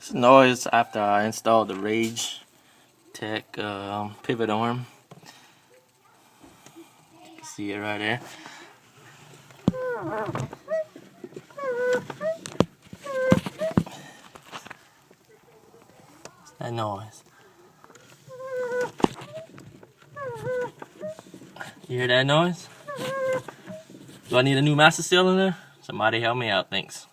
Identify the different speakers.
Speaker 1: It's noise after I installed the Rage Tech pivot arm. You can see it right there. What's that noise? You hear that noise? Do I need a new master cylinder? Somebody help me out, thanks.